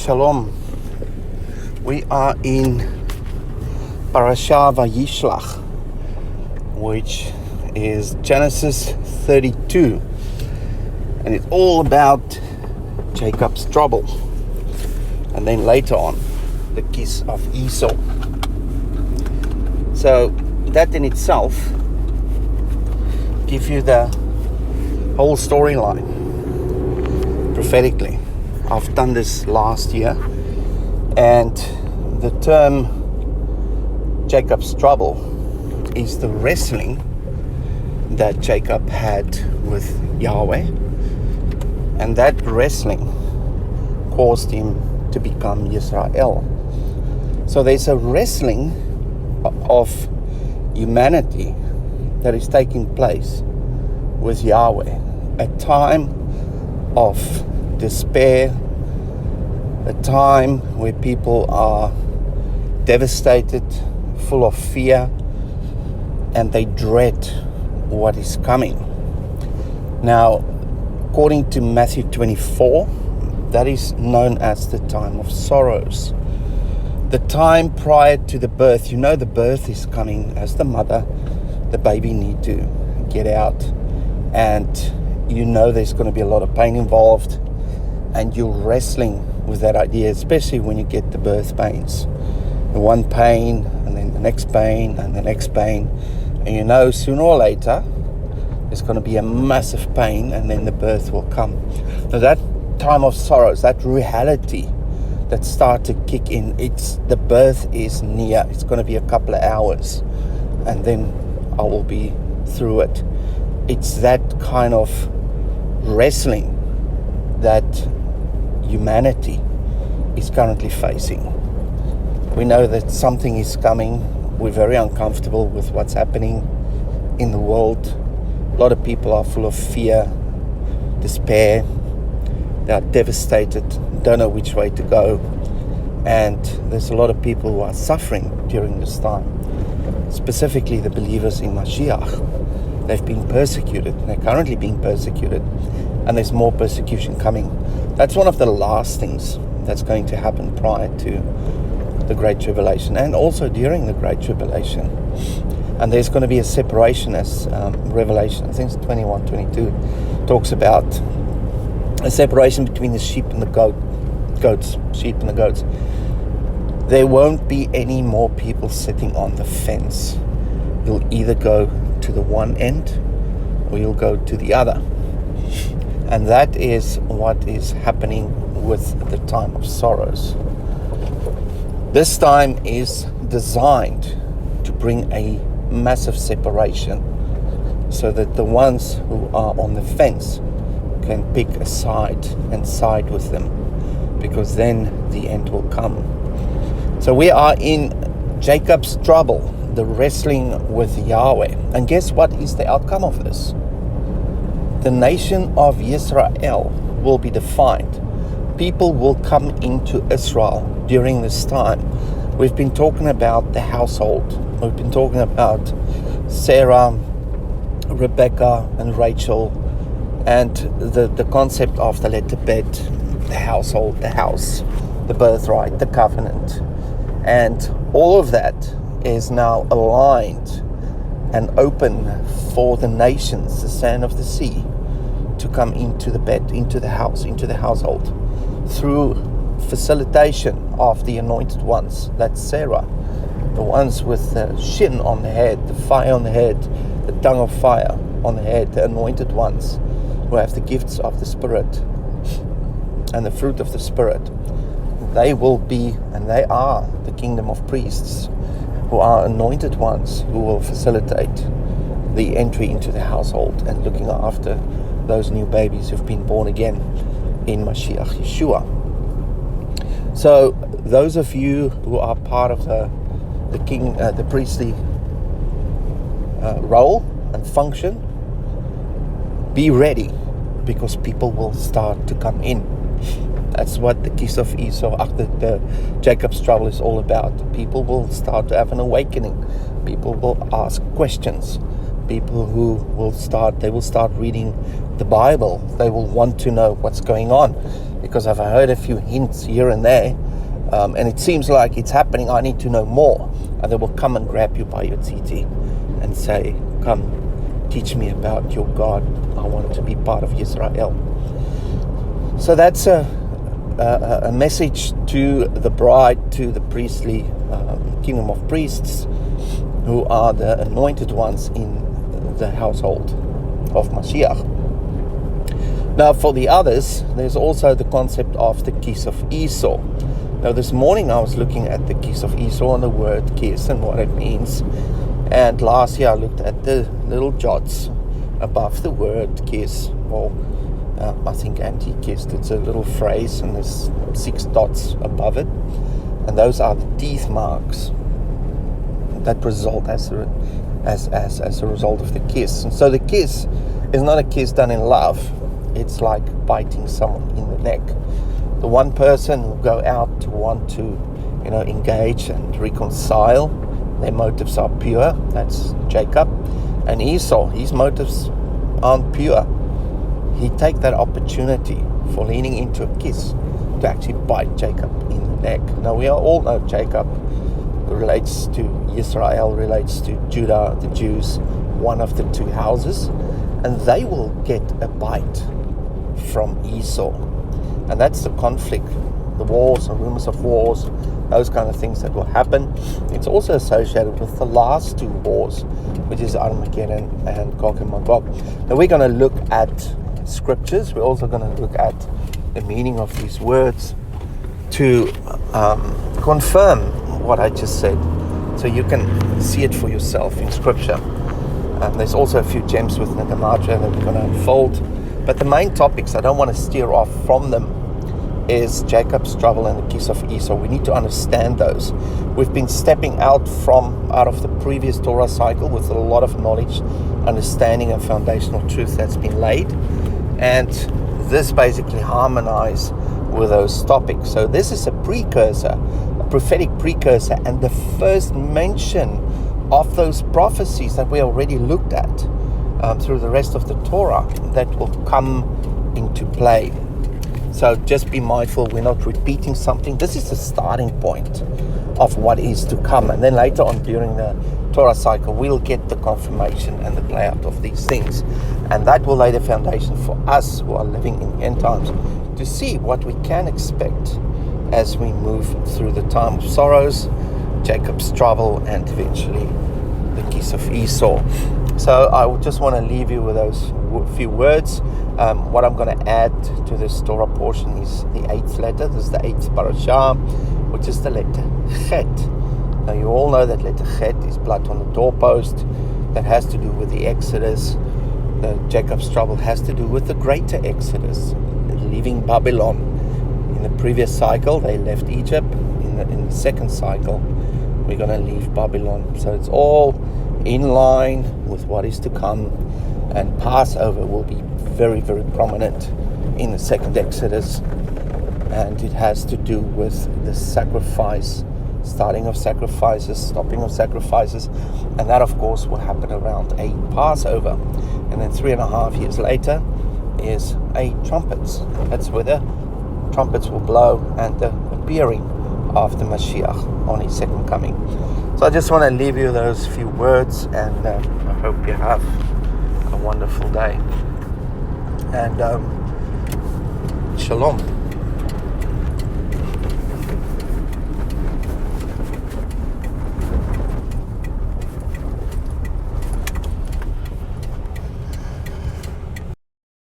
Shalom. We are in Parashah Vayishlach, which is Genesis 32, and it's all about Jacob's trouble, and then later on the kiss of Esau. So that in itself gives you the whole storyline prophetically. I've done this last year, and the term Jacob's trouble is the wrestling that Jacob had with Yahweh, and that wrestling caused him to become Israel. So there's a wrestling of humanity that is taking place with Yahweh, a time of despair, a time where people are devastated, full of fear, and they dread what is coming. Now, according to Matthew 24, that is known as the time of sorrows. The time prior to the birth. You know the birth is coming. As the mother, the baby need to get out, and you know there's going to be a lot of pain involved, and you're wrestling with that idea, especially when you get the birth pains. The one pain, and then the next pain, and the next pain. And you know sooner or later, there's going to be a massive pain, and then the birth will come. Now that time of sorrows, that reality that start to kick in, the birth is near. It's going to be a couple of hours, and then I will be through it. It's that kind of wrestling that humanity is currently facing. We know that something is coming. We're very uncomfortable with what's happening in the world. A lot of people are full of fear, despair. They are devastated, don't know which way to go. And there's a lot of people who are suffering during this time, specifically the believers in Mashiach. They've been persecuted. They're currently being persecuted, and there's more persecution coming. That's one of the last things that's going to happen prior to the Great Tribulation, and also during the Great Tribulation. And there's going to be a separation, as Revelation, I think it's 21-22, talks about a separation between the sheep and the goats. There won't be any more people sitting on the fence. You'll either go to the one end or you'll go to the other. And that is what is happening with the time of sorrows. This time is designed to bring a massive separation so that the ones who are on the fence can pick a side and side with them, because then the end will come. So we are in Jacob's trouble, the wrestling with Yahweh. And guess what is the outcome of this? The nation of Israel will be defined. People will come into Israel during this time. We've been talking about the household. We've been talking about Sarah, Rebecca, and Rachel, and the concept of the letter bet, the household, the house, the birthright, the covenant. And all of that is now aligned and open for the nations, the sand of the sea, to come into the bed, into the house, into the household, through facilitation of the anointed ones. That's Sarah, the ones with the shin on the head, the fire on the head, the tongue of fire on the head, the anointed ones who have the gifts of the Spirit and the fruit of the Spirit. They will be, and they are, the kingdom of priests, who are anointed ones who will facilitate the entry into the household and looking after those new babies who've been born again in Mashiach Yeshua. So those of you who are part of the priestly role and function, be ready, because people will start to come in. That's what the kiss of Esau, the Jacob's trouble is all about. People will start to have an awakening. People will ask questions. People who will start reading the Bible. They will want to know what's going on. because I've heard a few hints here and there, and it seems like it's happening. I need to know more. And they will come and grab you by your titi and say, come, teach me about your God. I want to be part of Israel. So that's a message to the bride, to the priestly kingdom of priests, who are the anointed ones in the household of Mashiach. Now for the others, there's also the concept of the kiss of Esau. Now this morning I was looking at the kiss of Esau and the word kiss and what it means. And last year I looked at the little jots above the word kiss, or I think anti-kissed. It's a little phrase and there's 6 dots above it. And those are the teeth marks that result as a result of the kiss. And so the kiss is not a kiss done in love. It's like biting someone in the neck. The one person who go out to want to, engage and reconcile, their motives are pure. That's Jacob. And Esau, his motives aren't pure. He take that opportunity for leaning into a kiss to actually bite Jacob in the neck. Now we all know Jacob relates to Israel, relates to Judah, the Jews, one of the 2 houses, and they will get a bite from Esau. And that's the conflict, the wars and rumors of wars, those kind of things that will happen. It's also associated with the last 2 wars, which is Armageddon and Gog and Magog. Now we're going to look at scriptures. We're also going to look at the meaning of these words to confirm what I just said, so you can see it for yourself in scripture. There's also a few gems with Nehemiah that we're going to unfold. But the main topics, I don't want to steer off from them, is Jacob's trouble and the kiss of Esau. We need to understand those. We've been stepping out of the previous Torah cycle with a lot of knowledge, understanding, and foundational truth that's been laid. And this basically harmonizes with those topics. So this is a precursor, a prophetic precursor, and the first mention of those prophecies that we already looked at through the rest of the Torah that will come into play. So just be mindful, we're not repeating something. This is the starting point of what is to come. And then later on during the Torah cycle, we'll get the confirmation and the play out of these things. And that will lay the foundation for us who are living in end times to see what we can expect as we move through the time of sorrows, Jacob's trouble, and eventually the kiss of Esau. So I just want to leave you with those few words. What I'm going to add to this Torah portion is the 8th letter. This is the 8th parashah, which is the letter Chet. Now you all know that letter Chet is blood on the doorpost. That has to do with the Exodus. The Jacob's trouble has to do with the greater Exodus, leaving Babylon. In the previous cycle, they left Egypt. In the second cycle, we're going to leave Babylon. So it's all in line with what is to come. And Passover will be very, very prominent in the second Exodus. And it has to do with the sacrifice, starting of sacrifices, stopping of sacrifices. And that, of course, will happen around a Passover. And then 3.5 years later is a trumpets. That's where the trumpets will blow and the appearing of the Mashiach on his second coming. So I just want to leave you those few words, and I hope you have a wonderful day. And shalom.